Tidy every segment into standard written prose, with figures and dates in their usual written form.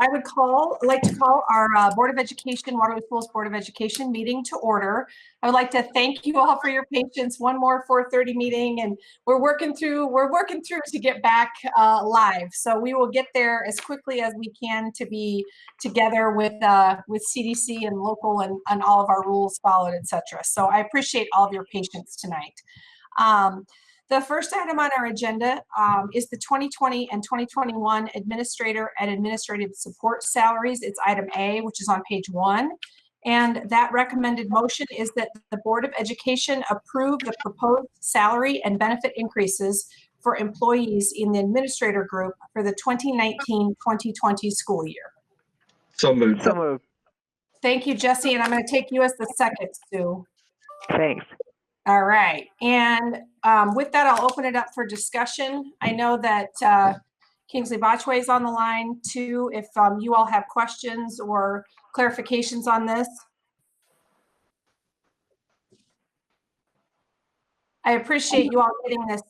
I would like to call our Board of Education, Waterloo Schools Board of Education meeting to order. I would like to thank you all for your patience. One more 4:30 meeting, and we're working through to get back live. So we will get there as quickly as we can to be together with CDC and local and all of our rules followed, etc. So I appreciate all of your patience tonight. The first item on our agenda is the 2020 and 2021 administrator and administrative support salaries. It's item A, which is on page 1. And that recommended motion is that the Board of Education approve the proposed salary and benefit increases for employees in the administrator group for the 2019-2020 school year. So moved. So moved. Thank you, Jesse. And I'm going to take you as the second, Sue. Thanks. All right, and with that, I'll open it up for discussion. I know that Kingsley Botchway is on the line too, if you all have questions or clarifications on this. I appreciate you all getting this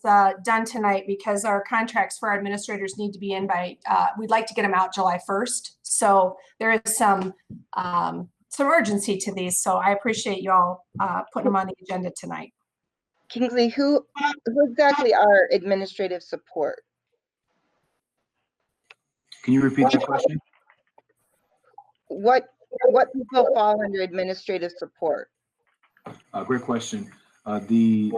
done tonight because our contracts for our administrators need to be in by, we'd like to get them out July 1st. So there is some urgency to these. So I appreciate you all putting them on the agenda tonight. Kingsley, who exactly are administrative support? Can you repeat the question? What people fall under administrative support? Great question. The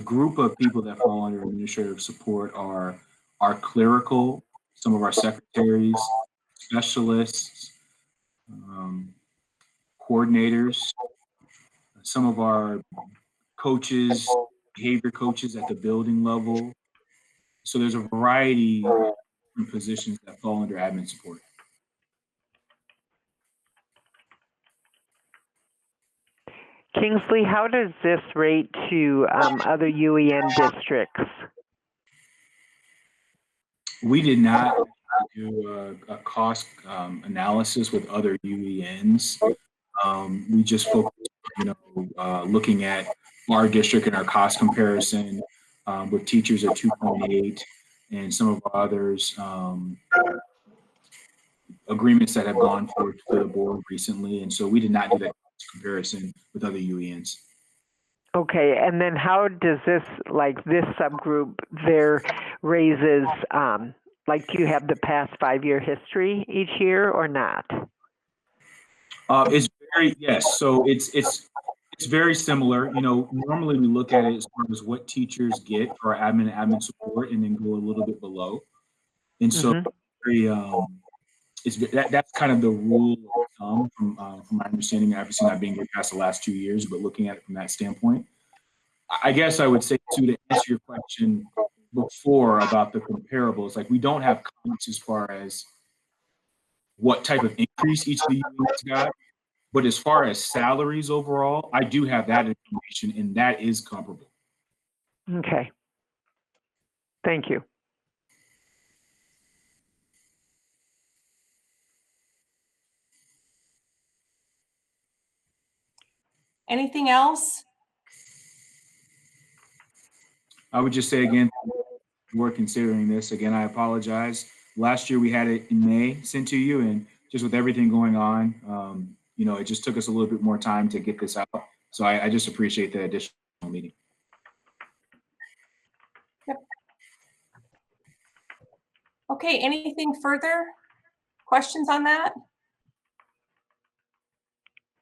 group of people that fall under administrative support are our clerical, some of our secretaries, specialists, coordinators, some of our coaches, behavior coaches at the building level. So there's a variety of positions that fall under admin support. Kingsley, how does this rate to other UEN districts? We did not do a cost analysis with other UENs. We just focused, looking at our district and our cost comparison with teachers at 2.8 and some of our others agreements that have gone forward to the board recently. And so we did not do that comparison with other UENs. Okay, and then how does this subgroup, their raises, do you have the past 5-year history each year or not? Yes. So it's very similar. Normally we look at it as far as what teachers get for our admin support, and then go a little bit below. And so that's kind of the rule of thumb from my understanding. Obviously not being here past the last 2 years, but looking at it from that standpoint. I guess I would say too, to answer your question before about the comparables, we don't have comments as far as what type of increase each of the units got. But as far as salaries overall, I do have that information, and that is comparable. Okay. Thank you. Anything else? I would just say again, we're considering this. Again, I apologize. Last year we had it in May sent to you, and just with everything going on, it just took us a little bit more time to get this out. So I just appreciate the additional meeting. Yep. Okay, anything further? Questions on that?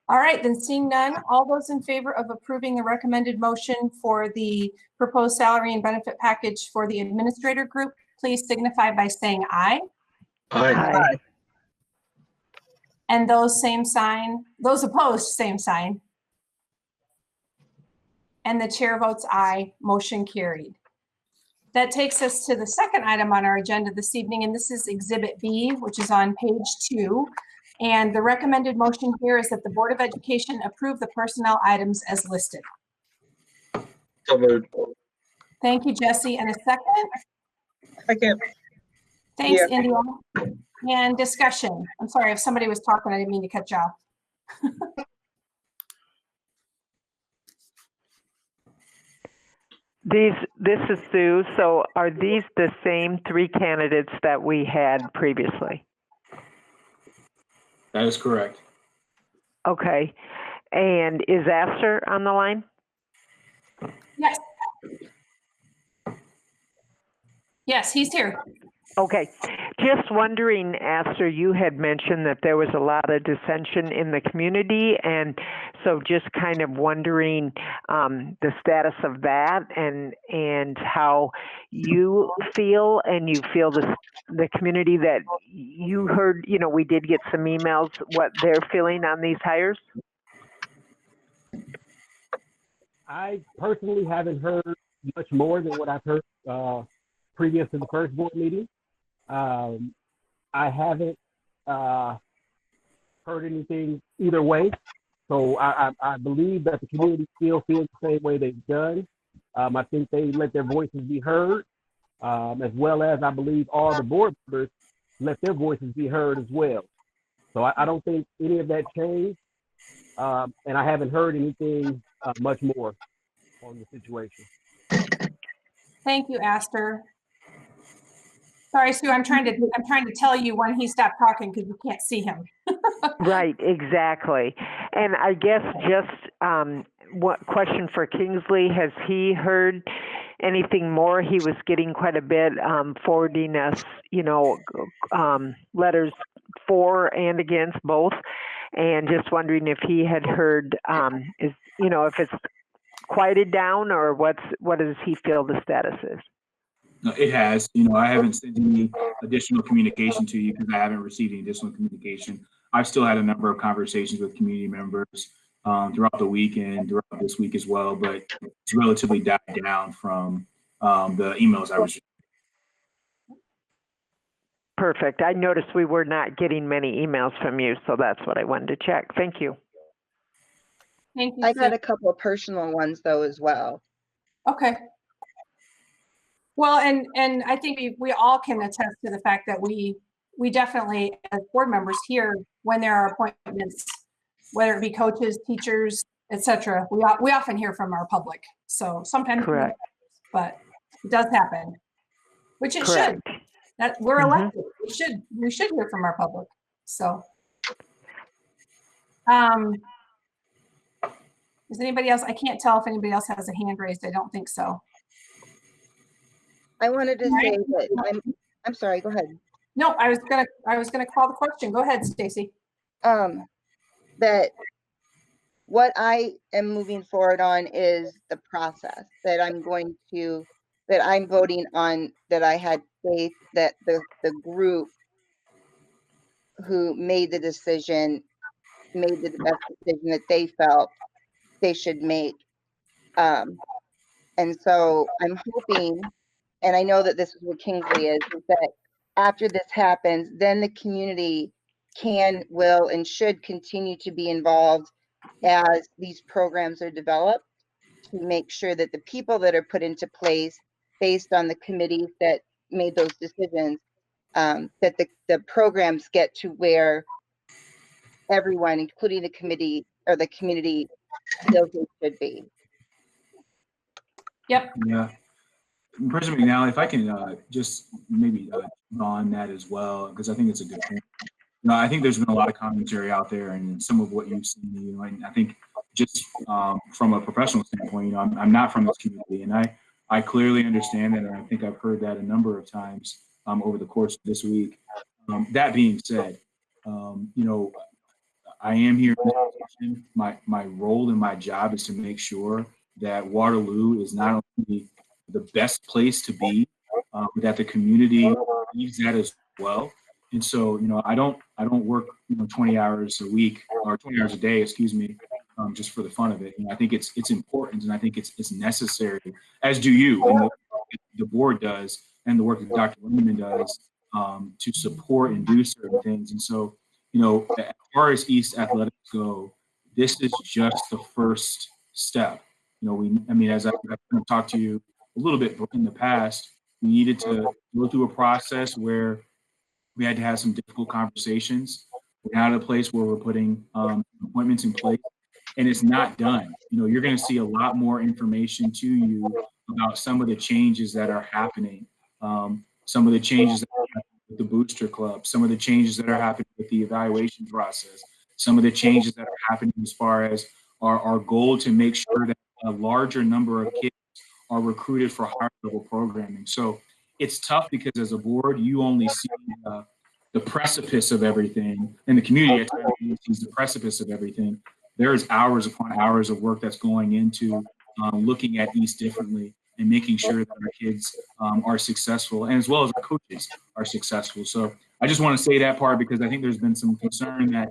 All right, then seeing none, all those in favor of approving the recommended motion for the proposed salary and benefit package for the administrator group, please signify by saying aye. Aye. Aye. And those opposed, same sign. And the chair votes aye, motion carried. That takes us to the second item on our agenda this evening, and this is Exhibit B, which is on page 2. And the recommended motion here is that the Board of Education approve the personnel items as listed. So moved. Thank you, Jesse. And a second? Second. Thanks, Yeah. India. And discussion. I'm sorry if somebody was talking, I didn't mean to cut you off. This is Sue. So are these the same 3 candidates that we had previously? That is correct. Okay. And is Astor on the line? Yes. Yes, he's here. Okay. Just wondering, Astor, you had mentioned that there was a lot of dissension in the community, and so just kind of wondering the status of that and how you feel, and you feel the community that you heard, you know, we did get some emails, what they're feeling on these hires? I personally haven't heard much more than what I've heard previous to the first board meeting. I haven't heard anything either way. So I believe that the community still feels the same way they've done. I think they let their voices be heard, as well as I believe all the board members let their voices be heard as well. So I don't think any of that changed. And I haven't heard anything much more on the situation. Thank you, Astor. Sorry, Sue, I'm trying to tell you when he stopped talking because you can't see him. Right, exactly. And I guess just what question for Kingsley, has he heard anything more? He was getting quite a bit, forwarding us, you know, letters for and against both. And just wondering if he had heard, is, you know, if it's quieted down, or what does he feel the status is? No, it has. You know, I haven't sent any additional communication to you because I haven't received any additional communication. I've still had a number of conversations with community members throughout the week and throughout this week as well, but it's relatively died down from the emails I received. Perfect. I noticed we were not getting many emails from you, so that's what I wanted to check. Thank you. Thank you, I got Sue. a couple of personal ones though as well. Okay. Well, and I think we all can attest to the fact that we definitely, as board members here, when there are appointments, whether it be coaches, teachers, etc., we often hear from our public. So sometimes, Correct. but it does happen, which it Correct. should. That we're Mhm. elected. We should hear from our public. So, is anybody else? I can't tell if anybody else has a hand raised. I don't think so. I wanted to Right. say that I'm sorry, go ahead. No, I was gonna call the question. Go ahead, Stacy. That what I am moving forward on is the process that I'm voting on, that I had faith that the group who made the decision made the best decision that they felt they should make. And so I'm hoping, and I know that this is what Kingsley is that after this happens, then the community can, will, and should continue to be involved as these programs are developed, to make sure that the people that are put into place based on the committees that made those decisions, that the programs get to where everyone, including the committee or the community, feels it should be. Yep. Yeah. President McNally, if I can just maybe on that as well, because I think it's a good point. You know, I think there's been a lot of commentary out there, and some of what you've seen, you know, and I think just from a professional standpoint, you know, I'm not from this community, and I clearly understand that, and I think I've heard that a number of times over the course of this week. That being said, you know, I am here in this position. My role and my job is to make sure that Waterloo is not only the best place to be, but that the community needs that as well. And so, you know, I don't work, you know, 20 hours a week or 20 hours a day, excuse me, just for the fun of it. And I think it's important, and I think it's necessary, as do you, and the board does, and the work that Dr. Lindeman does, to support and do certain things. And so, you know, as far as East Athletics go, this is just the first step. You know, I mean, as I've talked to you a little bit in the past, we needed to go through a process where we had to have some difficult conversations. We're now at a place where we're putting appointments in place, and it's not done. You know, you're going to see a lot more information to you about some of the changes that are happening, some of the changes that are happening with the Booster Club, some of the changes that are happening with the evaluation process, some of the changes that are happening as far as our goal to make sure that a larger number of kids are recruited for higher level programming. So it's tough because as a board, you only see the precipice of everything, and the community at times sees the precipice of everything. There's hours upon hours of work that's going into looking at East differently and making sure that our kids are successful, and as well as our coaches are successful. So I just want to say that part because I think there's been some concern that,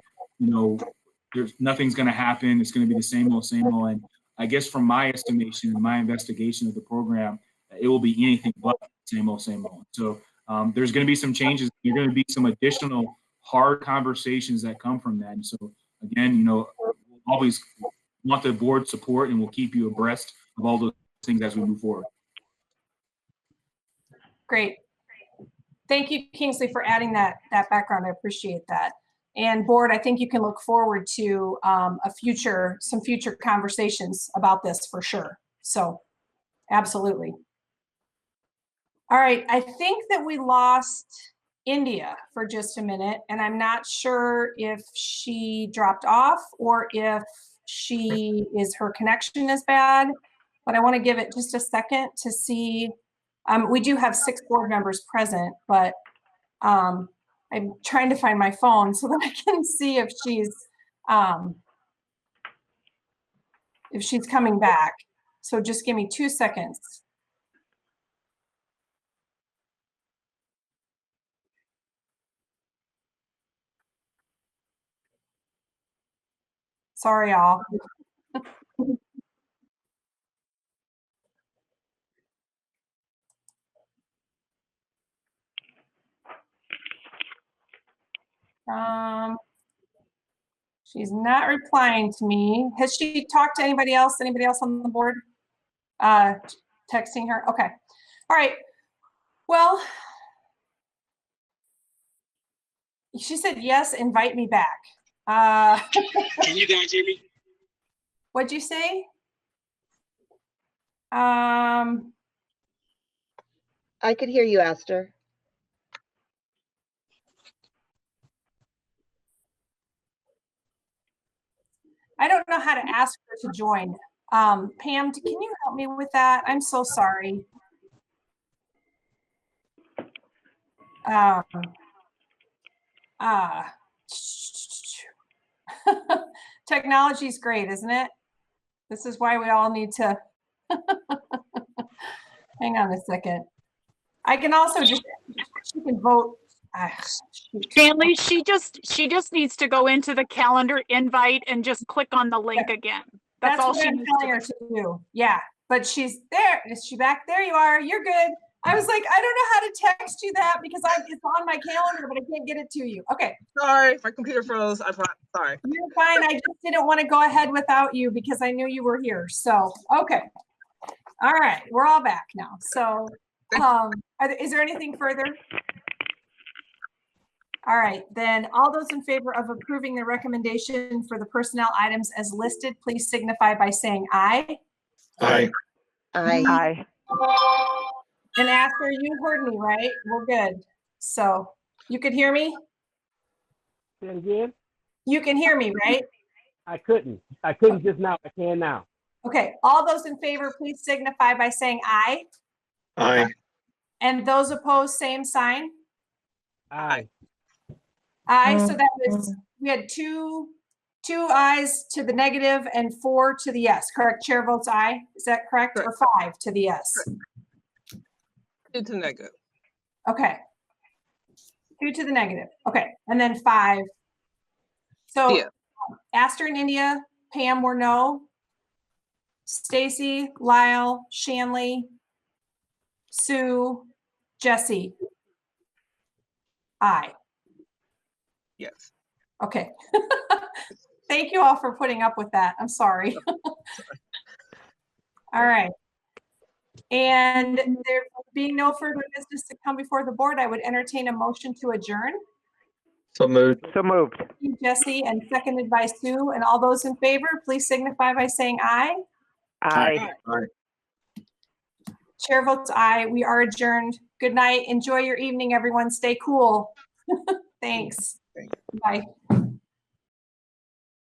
there's nothing's going to happen. It's going to be the same old, same old. And I guess from my estimation and my investigation of the program, it will be anything but same old, same old. So there's going to be some changes. There's going to be some additional hard conversations that come from that. And so again, we'll always want the board support, and we'll keep you abreast of all those things as we move forward. Great. Thank you, Kingsley, for adding that background. I appreciate that. And board, I think you can look forward to some future conversations about this for sure. So absolutely. All right, I think that we lost India for just a minute, and I'm not sure if she dropped off or if her connection is bad, but I want to give it just a second to see. We do have 6 board members present, but I'm trying to find my phone so that I can see if she's coming back. So just give me 2 seconds. Sorry, y'all. She's not replying to me. Has she talked to anybody else? Anybody else on the board? Texting her? Okay. All right. Well, she said, yes, invite me back. Can you guys hear me? What'd you say? I could hear you, Aster. I don't know how to ask her to join. Pam, can you help me with that? I'm so sorry. Technology is great, isn't it? This is why we all need to hang on a second. I can also she can vote. Stanley, she just needs to go into the calendar invite and just click on the link again. That's all what she I'm needs telling her to do. Yeah, but she's there. Is she back? There you are. You're good. I was like, I don't know how to text you that because it's on my calendar, but I can't get it to you. Okay. Sorry, my computer froze. Sorry. You're fine. I just didn't want to go ahead without you because I knew you were here. So, okay. All right. We're all back now. So, is there anything further? All right. Then all those in favor of approving the recommendation for the personnel items as listed, please signify by saying aye. Aye. Aye. And Aster, you heard me, right? We're good. So you could hear me? Say it again. You can hear me, right? I couldn't just now. I can now. Okay. All those in favor, please signify by saying aye. Aye. And those opposed, same sign. Aye. Aye. So that was, we had two ayes to the negative and 4 to the yes, correct? Chair votes aye. Is that correct? Or 5 to the yes? 2 to negative. Okay. 2 to the negative. Okay. And then 5. So Yeah. Aster and India, Pam were no. Stacy, Lyle, Shanley, Sue, Jesse. Aye. Yes. Okay. Thank you all for putting up with that. I'm sorry. All right. And there being no further business to come before the board, I would entertain a motion to adjourn. So moved. So moved. Jesse, and seconded by Sue. And all those in favor, please signify by saying aye. Aye. Chair votes aye. We are adjourned. Good night. Enjoy your evening, everyone. Stay cool. Thanks. Bye.